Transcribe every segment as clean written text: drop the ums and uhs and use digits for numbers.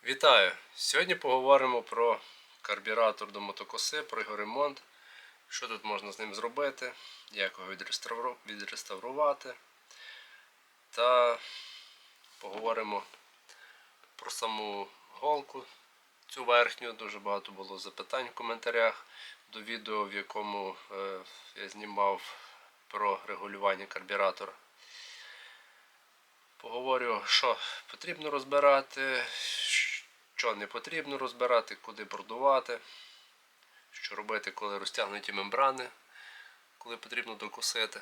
Вітаю! Сьогодні поговоримо про карбюратор до мотокоси, про його ремонт, що тут можна з ним зробити, як його відреставрувати. Та поговоримо про саму голку, цю верхню. Дуже багато було запитань в коментарях до відео, в якому я знімав про регулювання карбюратора. Поговорю, що потрібно розбирати, що не потрібно розбирати, куди продувати, що робити, коли розтягнуті мембрани, коли потрібно докусити.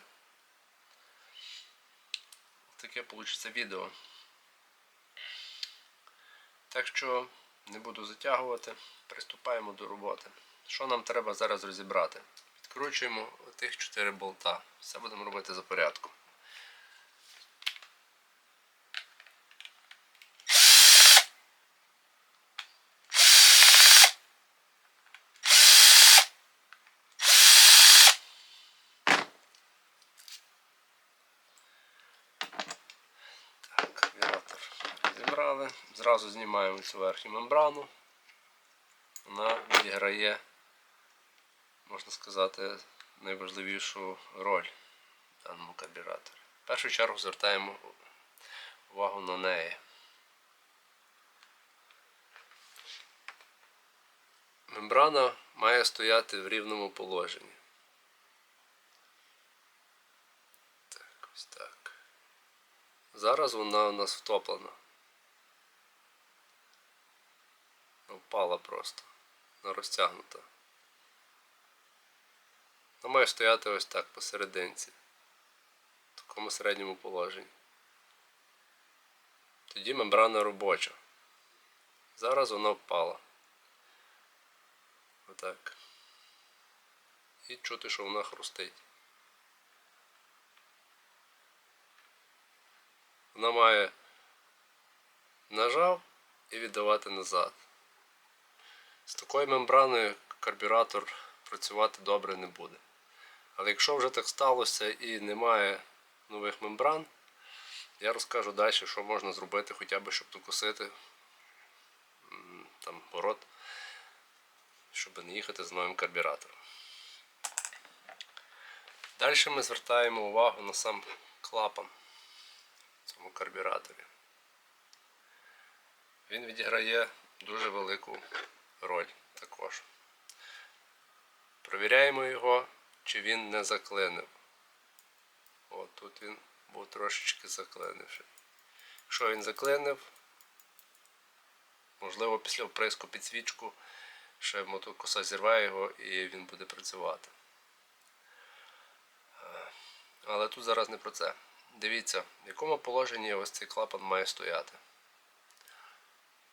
Таке вийде відео. Так що не буду затягувати, приступаємо до роботи. Що нам треба зараз розібрати? Відкручуємо тих 4 болта. Все будемо робити за порядком. Карбюратор розібрали. Зразу знімаємо цю верхню мембрану. Вона відіграє, можна сказати, найважливішу роль в даному карбюраторі. В першу чергу звертаємо увагу на неї. Мембрана має стояти в рівному положенні. Так, ось так. Зараз вона у нас втоплена. Впала просто. Вона розтягнута. Вона має стояти ось так посерединці. В такому середньому положенні. Тоді мембрана робоча. Зараз вона впала. Отак. І чути, що вона хрустить. Вона має нажав і віддавати назад. З такою мембраною карбюратор працювати добре не буде. Але якщо вже так сталося і немає нових мембран, я розкажу далі, що можна зробити, хоча б щоб докусити там город, щоб не їхати з новим карбюратором. Далі ми звертаємо увагу на сам клапан в цьому карбюраторі. Він відіграє дуже велику роль також. Провіряємо його, чи він не заклинив. От тут він був трошечки заклинивши. Якщо він заклинив, можливо після вприску під свічку ще мотокоса зірває його і він буде працювати. Але тут зараз не про це. Дивіться, в якому положенні ось цей клапан має стояти.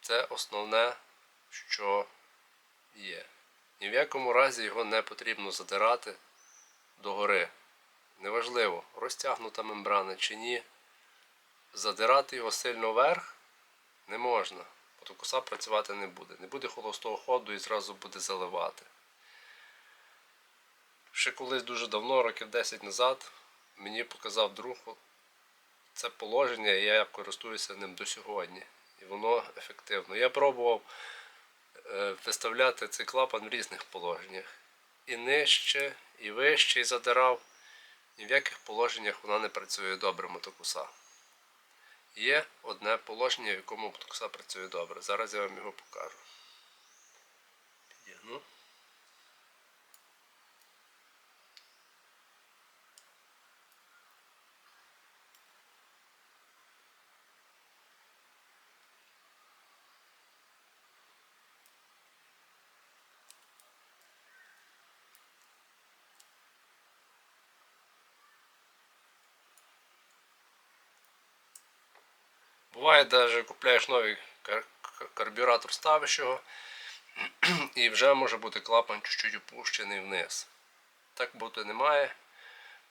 Це основне, що є. Ні в якому разі його не потрібно задирати догори. Неважливо, розтягнута мембрана чи ні. Задирати його сильно вверх не можна. Мотокоса працювати не буде. Не буде холостого ходу і зразу буде заливати. Ще колись дуже давно, років 10 назад, мені показав друг це положення, і я користуюся ним до сьогодні. І воно ефективно. Я пробував виставляти цей клапан в різних положеннях. І нижче, і вище, і задирав. Ні в яких положеннях вона не працює добре мотокоса. Є одне положення, в якому мотокоса працює добре. Зараз я вам його покажу. Підігну. Буває, навіть купляєш новий карбюратор, ставиш його, і вже може бути клапан чуть-чуть опущений вниз. Так бути не має,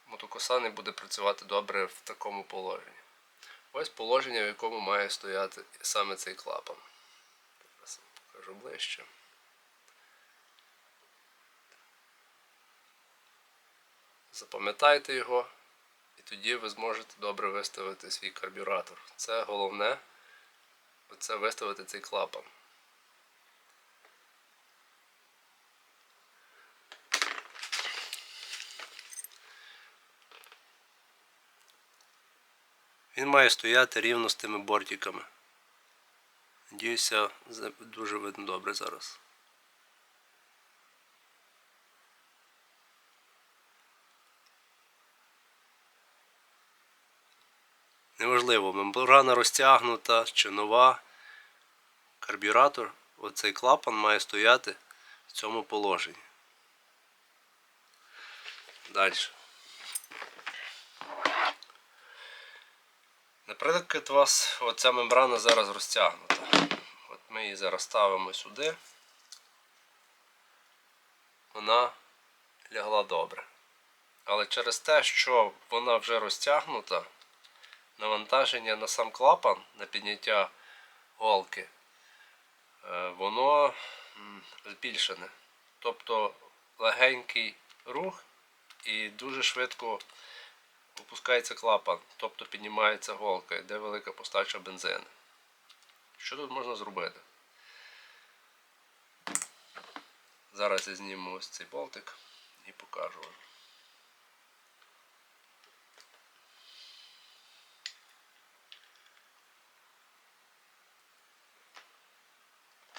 мотокоса не буде працювати добре в такому положенні. Ось положення, в якому має стояти саме цей клапан. Зараз покажу ближче. Запам'ятайте його. І тоді ви зможете добре виставити свій карбюратор. Це головне оце виставити цей клапан. Він має стояти рівно з тими бортиками. Надіюся, дуже видно добре зараз. Неважливо, мембрана розтягнута чи нова. Карбюратор, оцей клапан має стояти в цьому положенні. Далі. Наприклад, у вас оця мембрана зараз розтягнута. От ми її зараз ставимо сюди. Вона лягла добре. Але через те, що вона вже розтягнута, навантаження на сам клапан, на підняття голки, воно збільшене. Тобто легенький рух і дуже швидко опускається клапан, тобто піднімається голка, йде велика постача бензину. Що тут можна зробити? Зараз я зніму ось цей болтик і покажу вам.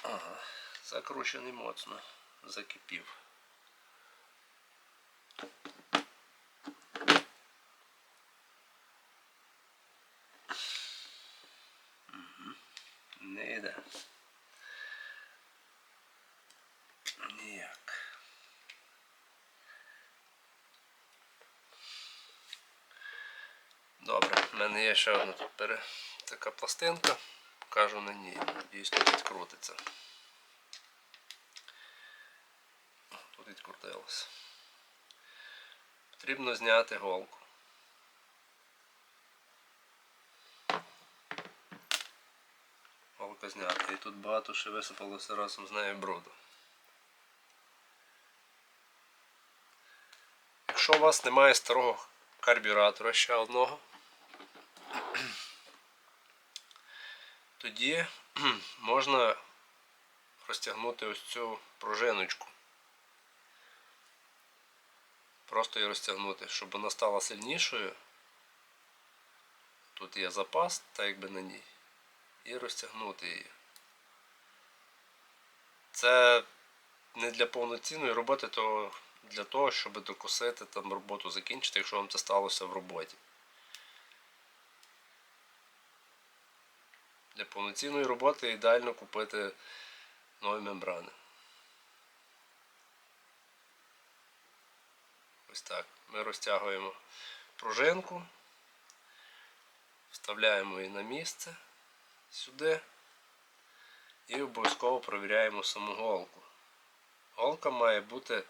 Ага, закручений моцно, закипів. Не йде. Ніяк. Добре, в мене є ще одна тут така пластинка. Покажу на ній. Дійсно відкрутиться. Тут відкрутилося. Потрібно зняти голку. Голка знята. І тут багато ще висипалося разом з нею бруду. Якщо у вас немає старого карбюратора ще одного, тоді можна розтягнути ось цю пружиночку. Просто її розтягнути, щоб вона стала сильнішою. Тут є запас, так якби на ній. І розтягнути її. Це не для повноцінної роботи, то для того, щоб докосити там роботу закінчити, якщо вам це сталося в роботі. Для повноцінної роботи ідеально купити нові мембрани. Ось так. Ми розтягуємо пружинку, вставляємо її на місце сюди і обов'язково провіряємо саму голку. Голка має бути,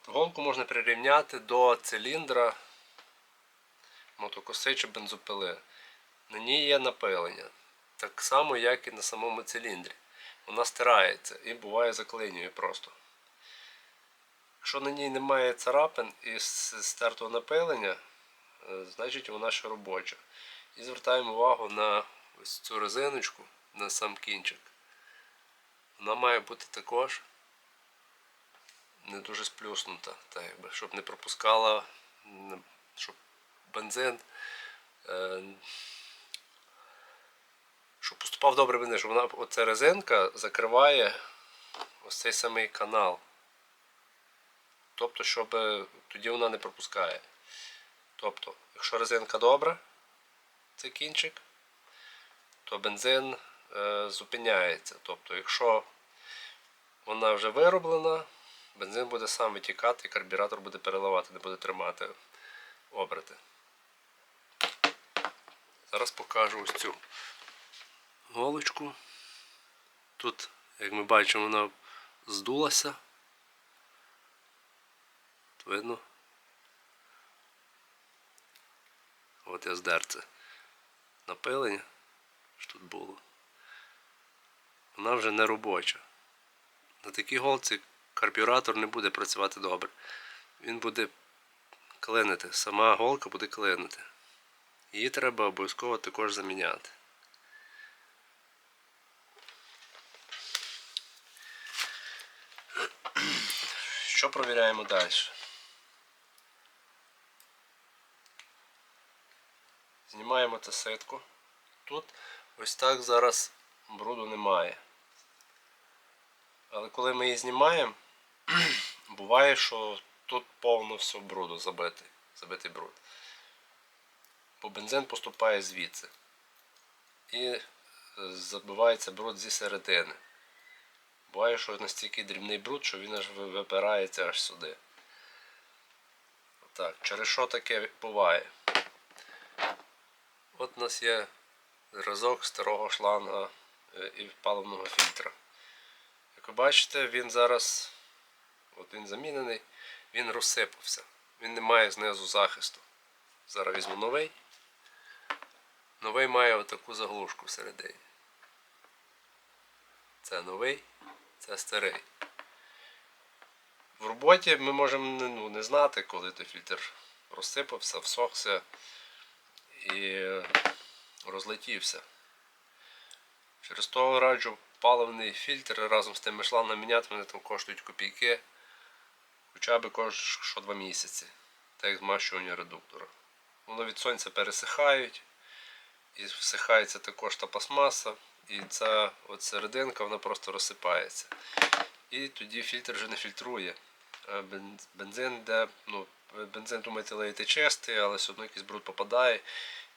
голку можна прирівняти до циліндра мотокоси чи бензопили. На ній є напилення, так само як і на самому циліндрі. Вона стирається і буває заклинює просто. Якщо на ній немає царапин і стертого напилення, значить вона ще робоча. І звертаємо увагу на ось цю резиночку, на сам кінчик. Вона має бути також не дуже сплюснута, так якби, щоб не пропускала, щоб бензин, щоб поступав добре бензин, щоб вона, оця резинка закриває ось цей самий канал. Тобто, щоб тоді вона не пропускає. Тобто, якщо резинка добра, цей кінчик, то бензин зупиняється. Тобто, якщо вона вже вироблена, бензин буде сам витікати і карбюратор буде переливати, не буде тримати оберти. Зараз покажу ось цю голочку. Тут, як ми бачимо, вона здулася. Видно? От я здер це напилення, що тут було. Вона вже не робоча. На такій голці карбюратор не буде працювати добре. Він буде клинити, сама голка буде клинити. Її треба обов'язково також заміняти. Що провіряємо далі? Знімаємо теситку. Тут ось так зараз бруду немає. Але коли ми її знімаємо, буває, що тут повно все бруду забитий бруд. Бо бензин поступає звідси. І забивається бруд зі середини. Буває, що настільки дрібний бруд, що він аж випирається аж сюди. Так, через що таке буває? От у нас є зразок старого шланга і паливного фільтра. Як ви бачите, він зараз, от він замінений, він розсипався. Він не має знизу захисту. Зараз візьму новий. Новий має отаку заглушку всередині. Це новий, це старий. В роботі ми можемо не знати, коли той фільтр розсипався, всохся і розлетівся. Через то раджу паливний фільтр разом з тими шлангами міняти, вони там коштують копійки, хоча б що 2 місяці, так як змащування редуктора. Воно від сонця пересихають, і всихається також та пластмаса, і ця от серединка вона просто розсипається. І тоді фільтр вже не фільтрує. Бензин, бензин, думаєте, леєте чистий, але все одно якийсь бруд попадає.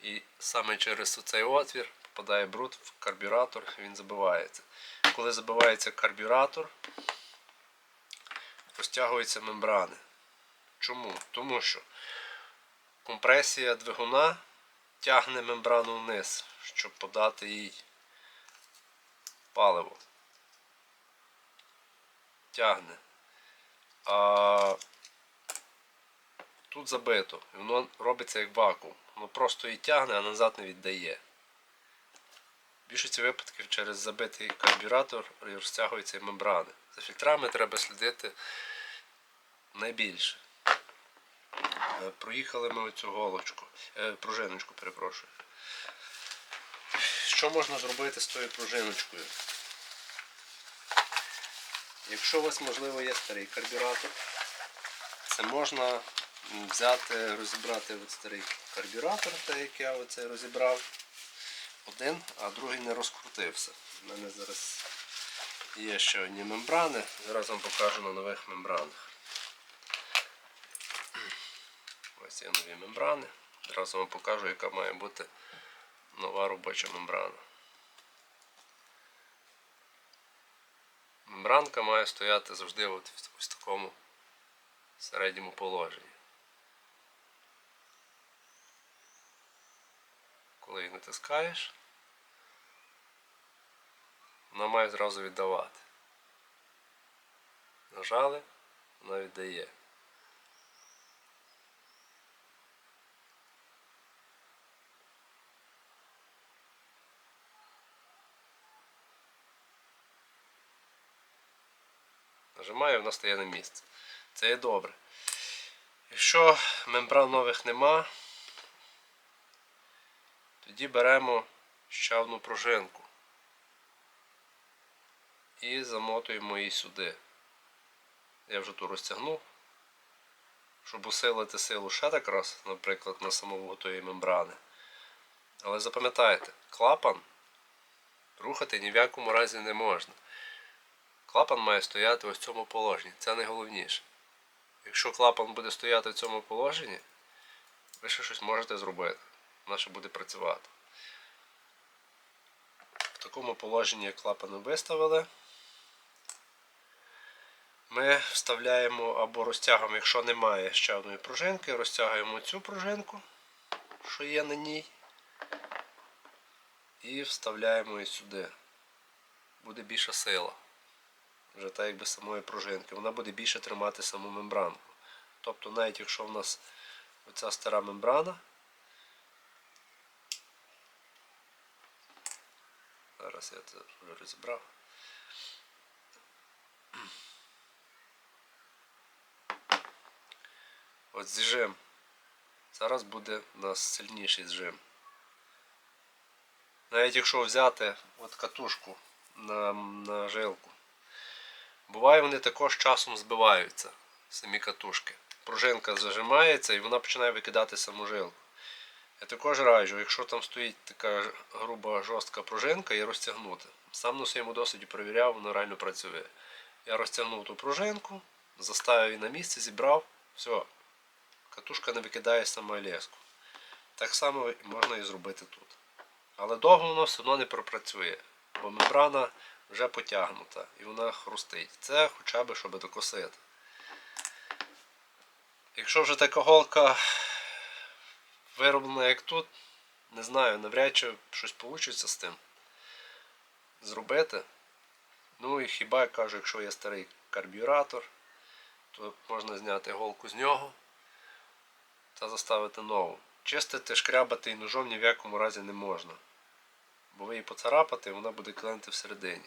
І саме через цей отвір попадає бруд в карбюратор, і він забивається. Коли забивається карбюратор, розтягуються мембрани. Чому? Тому що компресія двигуна тягне мембрану вниз, щоб подати їй паливо. Тягне. А тут забито. І воно робиться як вакуум. Воно просто її тягне, а назад не віддає. В більшості випадків через забитий карбюратор розтягуються мембрани. За фільтрами треба слідити найбільше. Проїхали ми оцю голочку, пружиночку, перепрошую. Що можна зробити з тою пружиночкою? Якщо у вас, можливо, є старий карбюратор, це можна взяти, розібрати старий карбюратор, так як я оце розібрав один, а другий не розкрутився. У мене зараз є ще одні мембрани, зараз вам покажу на нових мембранах. Ось є нові мембрани, зараз вам покажу, яка має бути нова робоча мембрана. Мембранка має стояти завжди в ось такому середньому положенні. Коли її натискаєш, вона має зразу віддавати. Нажали, вона віддає. Нажимаю, вона стає на місце. Це є добре. Якщо мембран нових нема, тоді беремо ще одну пружинку і замотуємо її сюди. Я вже тут розтягнув, щоб усилити силу ще так раз, наприклад, на самому тої мембрани. Але запам'ятайте, клапан рухати ні в якому разі не можна. Клапан має стояти ось в цьому положенні, це найголовніше. Якщо клапан буде стояти в цьому положенні, ви ще щось можете зробити, вона ще буде працювати. В такому положенні, як клапан виставили, ми вставляємо або розтягуємо, якщо немає ще одної пружинки, розтягуємо цю пружинку, що є на ній, і вставляємо її сюди. Буде більша сила. Вже так якби самої пружинки. Вона буде більше тримати саму мембранку. Тобто навіть якщо в нас оця стара мембрана, зараз я це вже розібрав. От зжим. Зараз буде у нас сильніший зжим. Навіть якщо взяти от катушку на жилку, буває вони також часом збиваються. самі катушки. Пружинка зажимається і вона починає викидати саму жилку. Я також раджу, якщо там стоїть така груба жорстка пружинка, її розтягнути. Сам на своєму досвіді перевіряв, воно реально працює. Я розтягнув ту пружинку, заставив її на місце, зібрав, все, катушка не викидає сама леску. Так само можна і зробити тут. Але довго воно все одно не пропрацює, бо мембрана вже потягнута і вона хрустить. Це хоча б, щоб докосити. Якщо вже така голка вироблена як тут, не знаю, навряд чи щось вийде з тим зробити. Ну і хіба я кажу, якщо є старий карбюратор, то можна зняти голку з нього та заставити нову. Чистити, шкрябати і ножом ні в якому разі не можна. Бо ви її поцарапати, вона буде клинити всередині.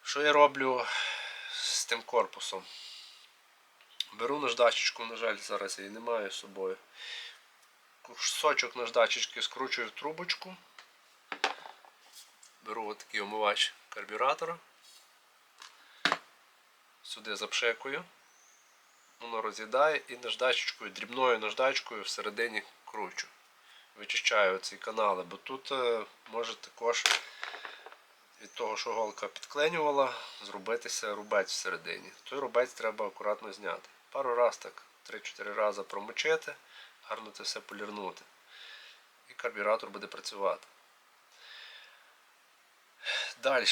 Що я роблю з тим корпусом? Беру наждачечку, на жаль, зараз я її не маю з собою. Кусочок наждачечки скручую в трубочку. Беру отакий омивач карбюратора. Сюди запшикую. Воно роз'їдає і наждачечкою, дрібною наждачкою всередині кручу. Вичищаю ці канали, бо тут може також від того, що голка підклинювала, зробитися рубець всередині. Той рубець треба акуратно зняти. Пару раз так, 3-4 рази промочити, гарно це все полірнути. І карбюратор буде працювати. Далі.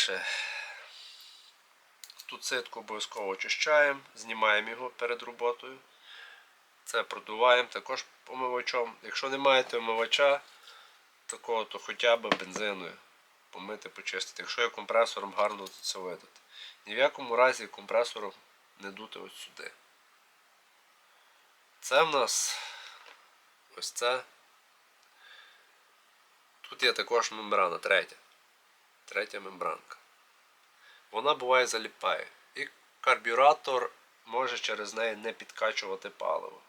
Тут ситку обов'язково очищаємо, знімаємо його перед роботою. Це продуваємо також омивачом. Якщо не маєте омивача такого, то хоча б бензиною помити, почистити. Якщо є компресором, гарно це видати. Ні в якому разі компресором не дути ось сюди. Це в нас ось це. Тут є також мембрана, третя мембранка. Вона буває заліпає. І карбюратор може через неї не підкачувати паливо.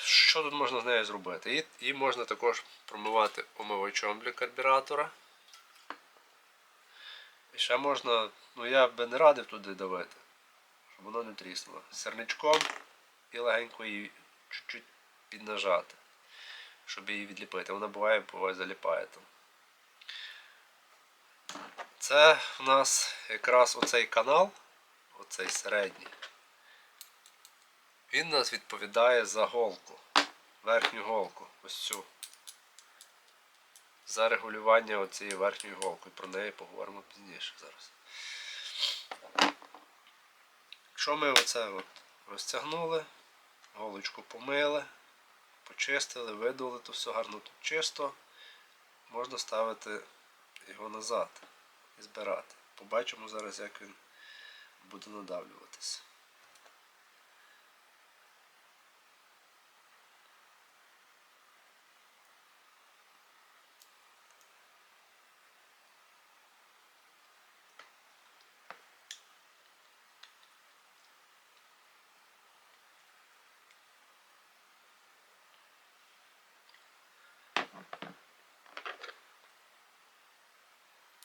Що тут можна з нею зробити? Її можна також промивати омивачом для карбюратора. І ще можна, ну я би не радив туди давити, щоб воно не тріснуло. Сірничком і легенько її чуть-чуть піднажати, щоб її відліпити. Вона буває заліпає там. Це у нас якраз оцей канал, оцей середній. Він у нас відповідає за голку, верхню голку, ось цю. За регулювання оцієї верхньої голки. Про неї поговоримо пізніше зараз. Якщо ми оце розтягнули, голочку помили, почистили, видули, то все гарно тут чисто, можна ставити його назад і збирати. Побачимо зараз, як він буде надавлюватися.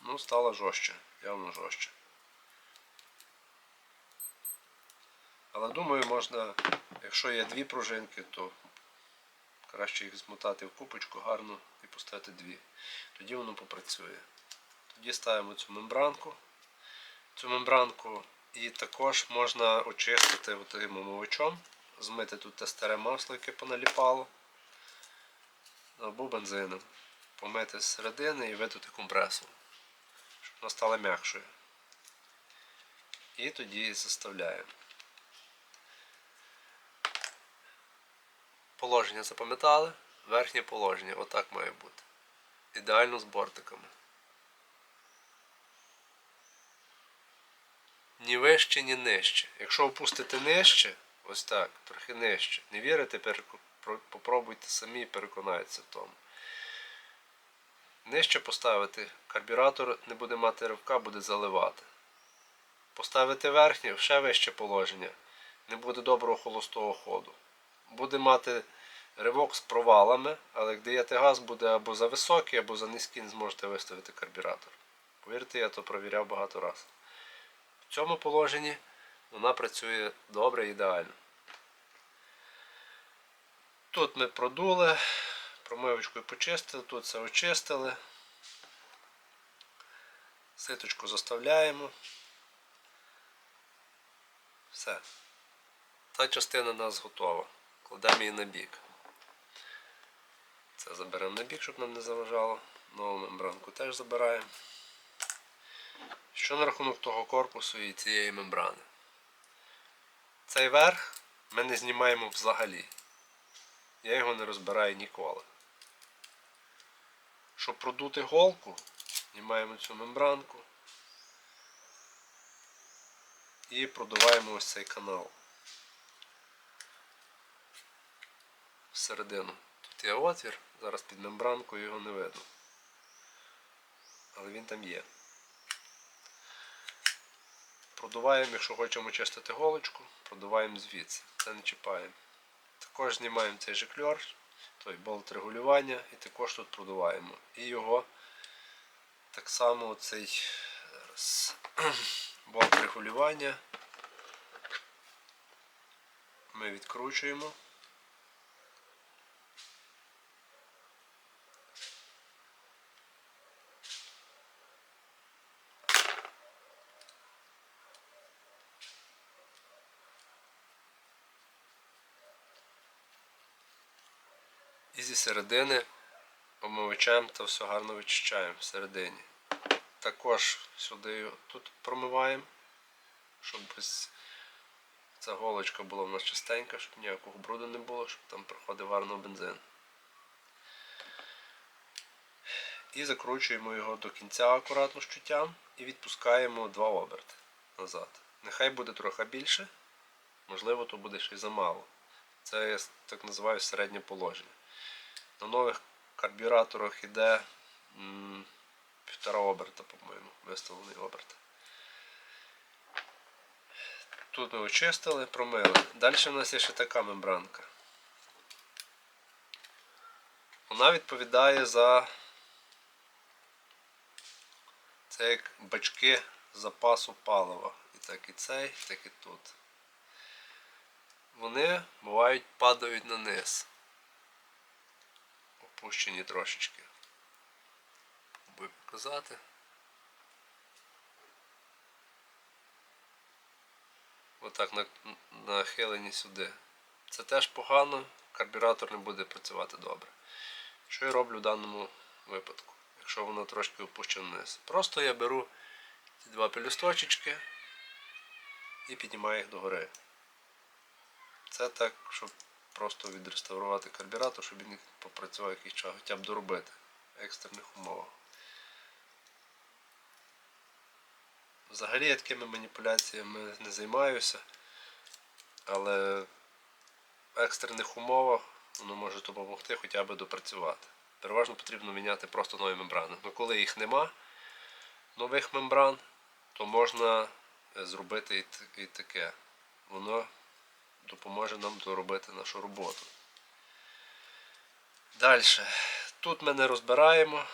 Ну, стало жорстче, явно жорстче. Але думаю, можна, якщо є дві пружинки, то краще їх змотати в купочку гарно і поставити дві. Тоді воно попрацює. Тоді ставимо цю мембранку. Цю мембранку і також можна очистити отим омивачом, змити тут те старе масло, яке поналіпало, або бензином. Помити з середини і видути компресором, щоб вона стала м'якшою. І тоді її заставляємо. Положення запам'ятали, верхнє положення, отак має бути. Ідеально з бортиками. Ні вище, ні нижче. Якщо опустити нижче, ось так, трохи нижче, не вірите, попробуйте самі і переконайтеся в тому. Нижче поставити, карбюратор не буде мати ривка, буде заливати. Поставити верхнє, ще вище положення, не буде доброго холостого ходу. Буде мати ривок з провалами, але як даєте газ, буде або за високий, або за низький, не зможете виставити карбюратор. Повірте, я то провіряв багато разів. В цьому положенні вона працює добре, ідеально. Тут ми продули, промивочкою почистили, тут все очистили. Ситочку заставляємо. Все. Та частина у нас готова. Кладемо її на бік. Це заберемо на бік, щоб нам не заважало. Нову мембранку теж забираємо. Що на рахунок того корпусу і цієї мембрани? Цей верх ми не знімаємо взагалі. Я його не розбираю ніколи. Щоб продути голку, знімаємо цю мембранку і продуваємо ось цей канал всередину. Тут є отвір, зараз під мембранкою його не видно. Але він там є. Продуваємо, якщо хочемо чистити голочку, продуваємо звідси, це не чіпаємо. Також знімаємо цей жикльор, той болт регулювання і також тут продуваємо. І його так само цей болт регулювання ми відкручуємо. І зі середини омивачем та все гарно вичищаємо всередині. Також сюди тут промиваємо, щоб ця голочка була в нас чистенька, щоб ніякого бруду не було, щоб там проходив гарно бензин. І закручуємо його до кінця акуратно щуттям і відпускаємо 2 оберти назад. Нехай буде трохи більше, можливо, то буде ще й замало. Це я так називаю середнє положення. На нових карбюраторах йде 1,5 оберта, по-моєму, виставлений оберт. Тут ми очистили, промили. Далі в нас є ще така мембранка. Вона відповідає за це як бачки запасу палива. І так і цей, так і тут. Вони бувають падають на низ. Опущені трошечки. Буду показати. Отак нахилені сюди. Це теж погано, карбюратор не буде працювати добре. Що я роблю в даному випадку, якщо воно трошки опущено вниз? Просто я беру ці 2 пелюсточки і піднімаю їх догори. Це так, щоб просто відреставрувати карбюратор, щоб він попрацював якийсь час, хоча б доробити в екстрених умовах. Взагалі я такими маніпуляціями не займаюся, але в екстрених умовах воно може допомогти хоча б допрацювати. Переважно потрібно міняти просто нові мембрани. Але коли їх нема, нових мембран, то можна зробити і таке. Воно допоможе нам доробити нашу роботу. Далі. Тут ми не розбираємо.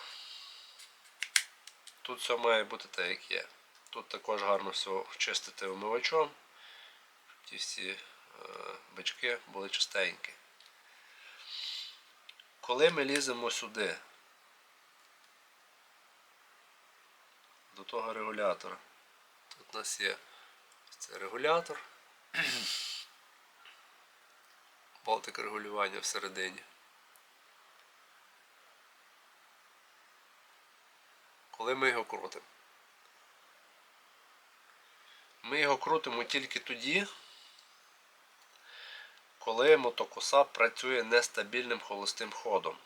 Тут все має бути так, як є. Тут також гарно все чистити омивачом, щоб ті всі бачки були чистенькі. Коли ми ліземо сюди, до того регулятора, тут у нас є цей регулятор, болтик регулювання всередині. Коли ми його крутимо? Ми його крутимо тільки тоді, коли мотокоса працює нестабільним холостим ходом.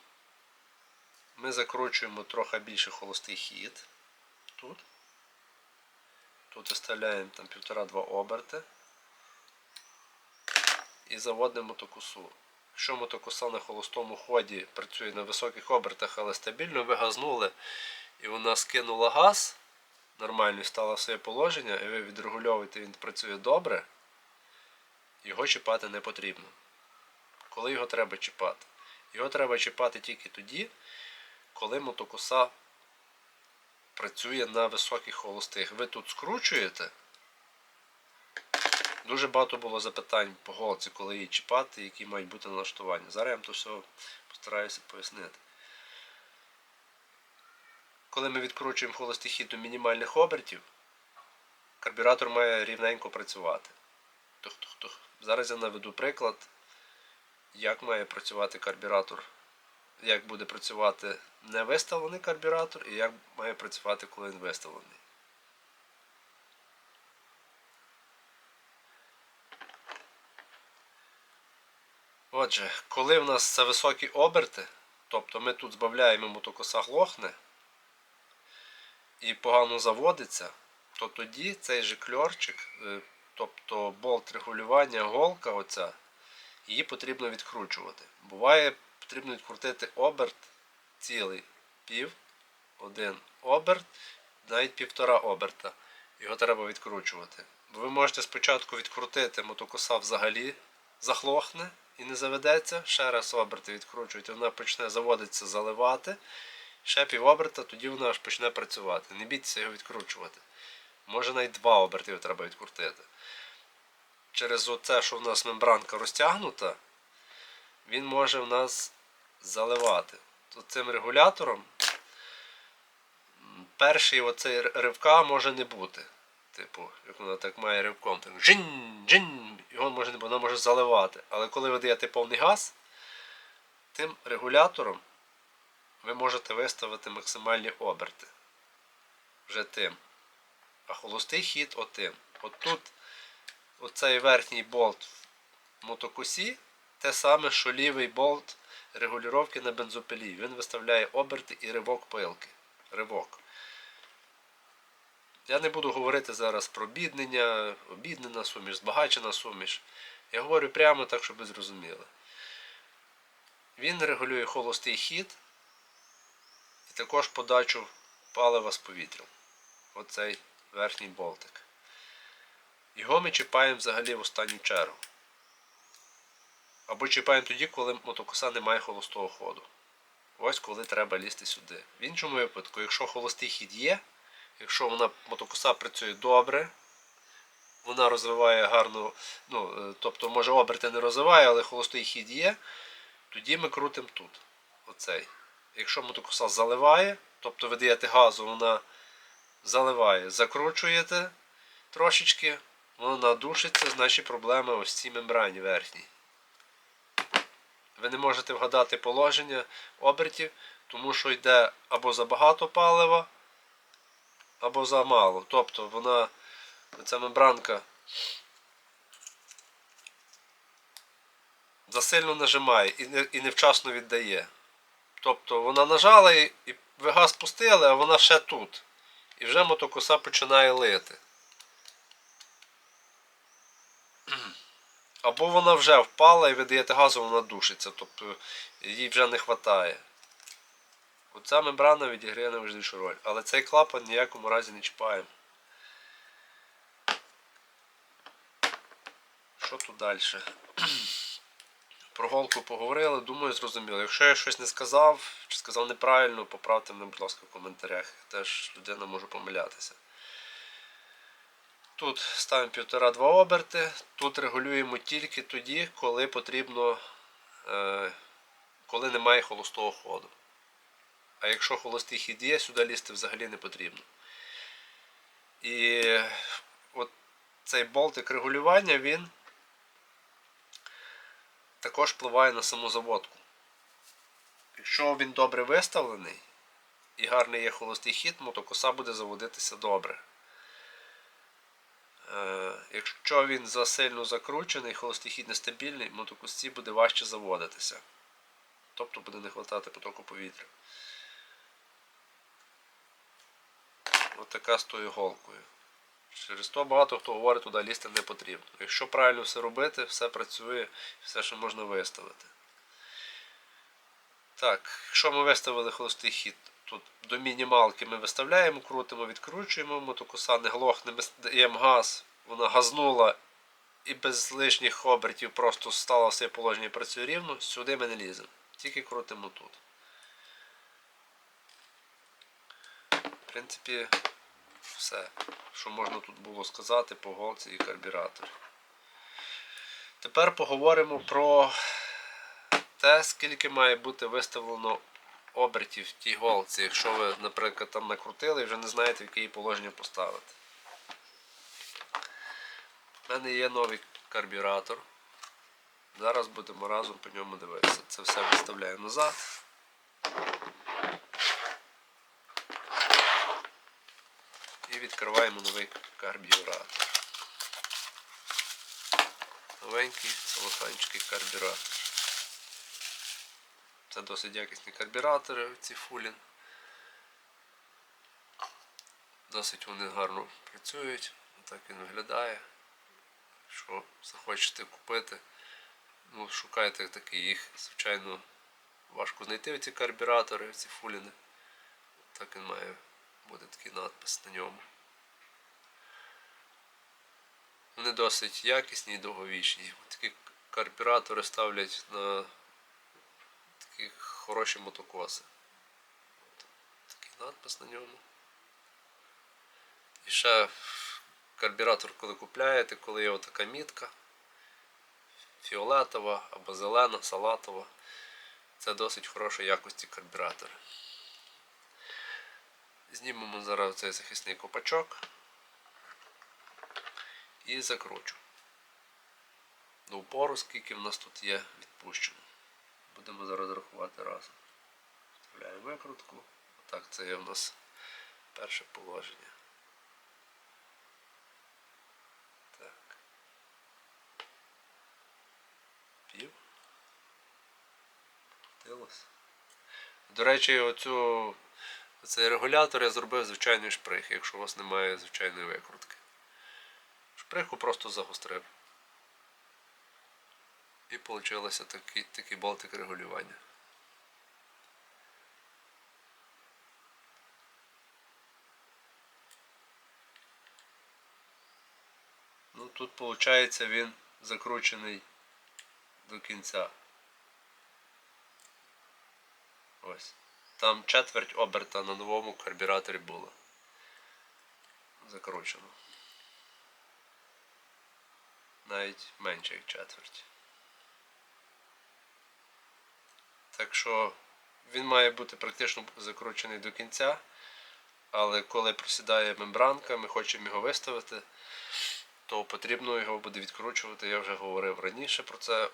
Ми закручуємо трохи більше холостий хід. Тут виставляємо там 1,5-2 оберти і заводимо мотокосу. Якщо мотокоса на холостому ході працює на високих обертах, але стабільно, ви газнули і вона скинула газ, нормально стала в своє положення, і ви відрегульовуєте, він працює добре, його чіпати не потрібно. Коли його треба чіпати? Його треба чіпати тільки тоді, коли мотокоса працює на високих холостих. Ви тут скручуєте, Дуже багато було запитань по голці, коли її чіпати, які мають бути налаштування. Зараз я вам то все постараюся пояснити. Коли ми відкручуємо холостий хід до мінімальних обертів, карбюратор має рівненько працювати. Зараз я наведу приклад, як має працювати карбюратор, як буде працювати невиставлений карбюратор і як має працювати, коли він виставлений. Отже, коли в нас це високі оберти, тобто ми тут збавляємо, мотокоса глохне і погано заводиться, то тоді цей же кльорчик, тобто болт регулювання, голка оця, її потрібно відкручувати. Буває, потрібно відкрутити оберт цілий, один оберт, навіть півтора оберта. Його треба відкручувати. Бо ви можете спочатку відкрутити, мотокоса взагалі заглохне і не заведеться. Ще раз оберти відкручуєте, вона почне заводитися, заливати. Ще пів оберта, тоді вона аж почне працювати. Не бійтеся його відкручувати. Може навіть 2 оберти його треба відкрутити. Через оце, що в нас мембранка розтягнута, він може в нас заливати. То цим регулятором перший оцей ривка може не бути. Типу, як вона так має ривком, так джин, його може не бути, вона може заливати. Але коли ви даєте повний газ, тим регулятором ви можете виставити максимальні оберти. Вже тим. А холостий хід отим. От тут оцей верхній болт в мотокосі те саме, що лівий болт регулювання на бензопилі. Він виставляє оберти і ривок пилки. Ривок. Я не буду говорити зараз про біднення, обіднена суміш, збагачена суміш. Я говорю прямо так, щоб ви зрозуміли. Він регулює холостий хід і також подачу палива з повітрям. Оцей верхній болтик. Його ми чіпаємо взагалі в останню чергу. Або чіпаємо тоді, коли мотокоса не має холостого ходу. Ось коли треба лізти сюди. В іншому випадку, якщо холостий хід є, якщо мотокоса працює добре, вона розвиває гарно, тобто може оберти не розвиває, але холостий хід є, тоді ми крутимо тут. Оцей. Якщо мотокоса заливає, тобто ви даєте газу, вона заливає, закручуєте трошечки, вона душиться, значить проблема ось в цій мембрані верхній. Ви не можете вгадати положення обертів, тому що йде або забагато палива, або замало. Тобто ця мембранка засильно нажимає і невчасно віддає. Тобто вона нажала і ви газ пустили, а вона ще тут. І вже мотокоса починає лити. Або вона вже впала і ви даєте газу, вона душиться, тобто їй вже не вистачає. Оця мембрана відіграє найважливішу роль. Але цей клапан ніякому разі не чіпаємо. Що тут далі? Про голку поговорили, думаю, зрозуміло. Якщо я щось не сказав, чи сказав неправильно, поправте мене, будь ласка, в коментарях. Теж людина може помилятися. Тут ставимо 1,5-2 оберти. Тут регулюємо тільки тоді, коли потрібно, коли немає холостого ходу. А якщо холостий хід є, сюди лізти взагалі не потрібно. І от цей болтик регулювання, він також впливає на саму заводку. Якщо він добре виставлений і гарний є холостий хід, мотокоса буде заводитися добре. Якщо він засильно закручений, холостий хід нестабільний, мотокосці буде важче заводитися. Тобто буде не вистачати потоку повітря. Ось така з тою голкою. Через то багато хто говорить, туди лізти не потрібно. Якщо правильно все робити, все працює, все, що можна виставити. Так, якщо ми виставили холостий хід, тут до мінімалки ми виставляємо, крутимо, відкручуємо, мотокоса не глохне, ми даємо газ, вона газнула і без лишніх обертів просто стала в своє положення і працює рівно, сюди ми не ліземо. Тільки крутимо тут. В принципі, все, що можна тут було сказати по голці і карбюраторі. Тепер поговоримо про те, скільки має бути виставлено обертів в тій голці, якщо ви, наприклад, там накрутили і вже не знаєте, в яке положення поставити. У мене є новий карбюратор. Зараз будемо разом по ньому дивитися. Це все виставляю назад. І відкриваємо новий карбюратор. Новенький целофанчикий карбюратор. Це досить якісні карбюратори, ці Fulin. Досить вони гарно працюють. Так він виглядає. Якщо захочете купити, ну, шукайте такі, їх, звичайно, важко знайти ці карбюратори, ці Fulin. Так він має бути такий надпис на ньому. Вони досить якісні і довговічні. Такі карбюратори ставлять на такі хороші мотокоси. Такий надпис на ньому. І ще карбюратор, коли купляєте, коли є отака мітка фіолетова або зелена, салатова, це досить хорошої якості карбюратори. Знімемо зараз цей захисний копачок і закручу до упору, скільки в нас тут є відпущено. Будемо зараз рахувати разом. Вставляємо викрутку. Отак, це є в нас перше положення. Так. Пів. Крутилось. До речі, оцей регулятор я зробив звичайний шприх, якщо у вас немає звичайної викрутки. Шприху просто загострив. І вийшло такий болтик регулювання. Ну тут виходить він закручений до кінця. Ось. Там четверть оберта на новому карбюраторі було. Закручено. Навіть менше як четверть. Так що він має бути практично закручений до кінця, але коли просідає мембранка, ми хочемо його виставити, то потрібно його буде відкручувати, я вже говорив раніше про це,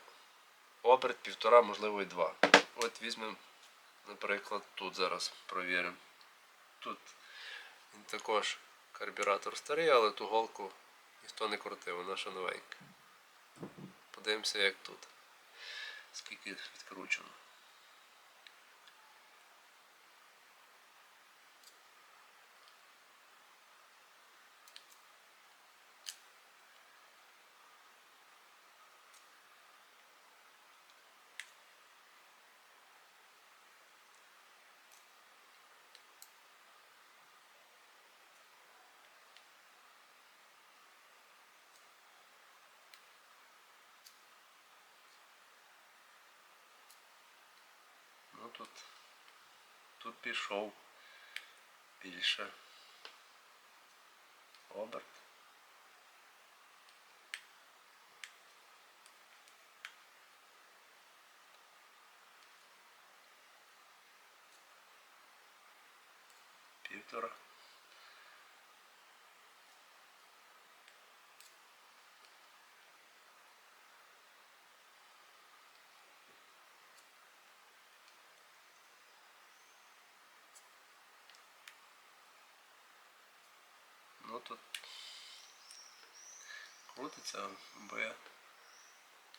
оберт 1,5, можливо і 2. От візьмемо, наприклад, тут зараз провіримо. Тут він також карбюратор старий, але ту голку ніхто не крутив, вона ще новенька. Подивимося, як тут. Скільки відкручено. Ну тут пішов більше оберт. Півтора. Ну тут крутиться, бо я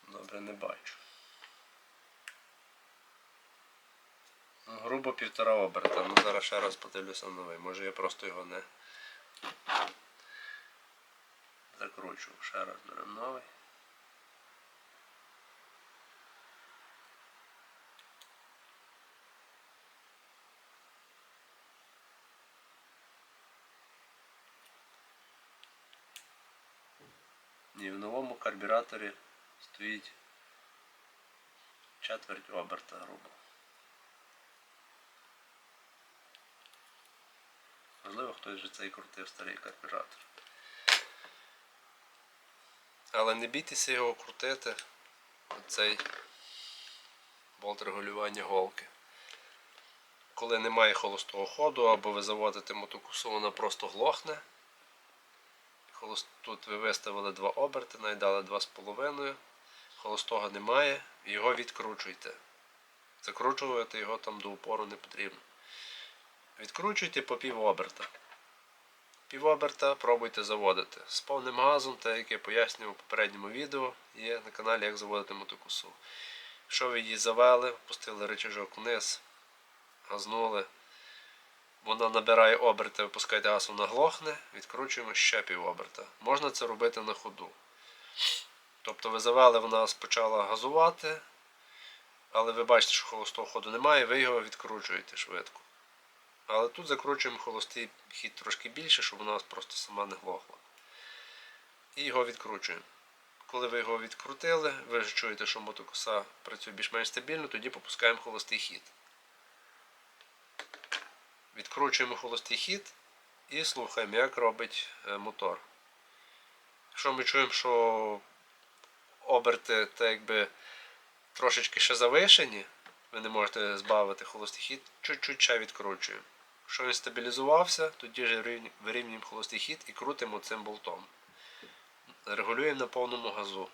добре не бачу. Ну, грубо 1,5 оберта. Ну зараз ще раз подивлюся новий. Може я просто його не закручу. Ще раз беремо новий. Ні, в новому карбюраторі стоїть четверть оберта грубо. Можливо, хтось вже цей крутив старий карбюратор. Але не бійтеся його крутити, оцей болт регулювання голки. Коли немає холостого ходу, або ви заводите мотокосу, вона просто глохне. Тут ви виставили 2 оберти, навіть дали 2,5. Холостого немає, його відкручуйте. Закручувати його там до упору не потрібно. Відкручуйте по пів оберта. Пів оберта пробуйте заводити. З повним газом, так як я пояснював у попередньому відео, є на каналі як заводити мотокосу. Якщо ви її завели, пустили рычажок вниз, газнули, вона набирає оберти, випускаєте газ, вона глохне, відкручуємо ще пів оберта. Можна це робити на ходу. Тобто ви завели, вона почала газувати, але ви бачите, що холостого ходу немає, ви його відкручуєте швидко. Але тут закручуємо холостий хід трошки більше, щоб вона просто сама не глохла. І його відкручуємо. Коли ви його відкрутили, ви вже чуєте, що мотокоса працює більш-менш стабільно, тоді попускаємо холостий хід. Відкручуємо холостий хід і слухаємо, як робить мотор. Якщо ми чуємо, що оберти так якби трошечки ще завишені, ви не можете збавити холостий хід, чуть-чуть ще відкручуємо. Якщо він стабілізувався, тоді ж вирівнюємо холостий хід і крутимо цим болтом. Регулюємо на повному газу.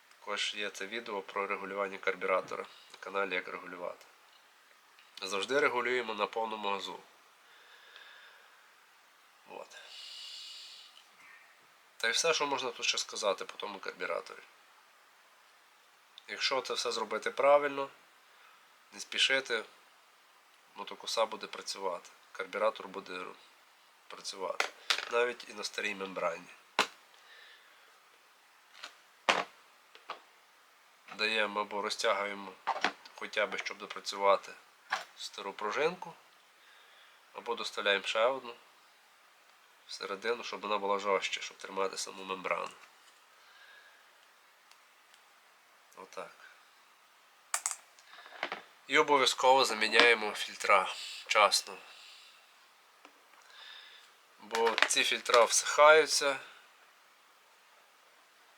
Також є це відео про регулювання карбюратора на каналі Як регулювати. Завжди регулюємо на повному газу. От. Та й все, що можна тут ще сказати по тому карбюраторі. Якщо це все зробити правильно, не спішити, мотокоса буде працювати. Карбюратор буде працювати. Навіть і на старій мембрані. Даємо або розтягуємо хоча б, щоб допрацювати стару пружинку, або доставляємо ще одну всередину, щоб вона була жорстче, щоб тримати саму мембрану. Отак. І обов'язково заміняємо фільтра вчасно. Бо ці фільтра всихаються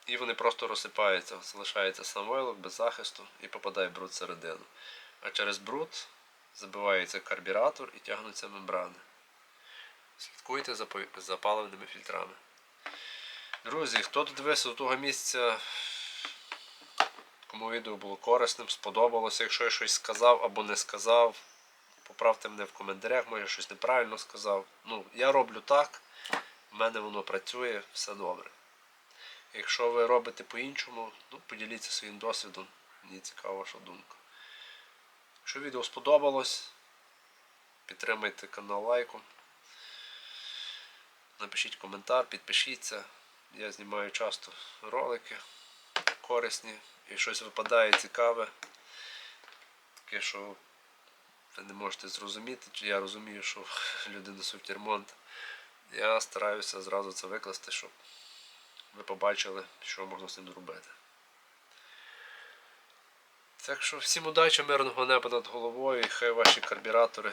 і вони просто розсипаються. Залишається сам войлок без захисту і попадає бруд всередину. А через бруд забивається карбюратор і тягнуться мембрани. Слідкуйте за паливними фільтрами. Друзі, хто додивився до того місця, кому відео було корисним, сподобалося, якщо я щось сказав або не сказав, поправте мене в коментарях, може я щось неправильно сказав. Я роблю так, в мене воно працює, все добре. Якщо ви робите по-іншому, поділіться своїм досвідом, мені цікава ваша думка. Якщо відео сподобалось, підтримайте канал лайком, напишіть коментар, підпишіться. Я знімаю часто ролики корисні, і щось випадає цікаве, таке, що ви не можете зрозуміти, чи я розумію, що люди несуть ремонт. Я стараюся зразу це викласти, щоб ви побачили, що можна з ним зробити. Так що всім удачі, мирного неба над головою, і хай ваші карбюратори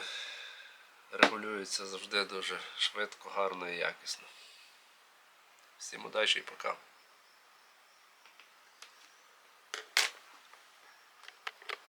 регулюються завжди дуже швидко, гарно і якісно. Всім удачі і пока.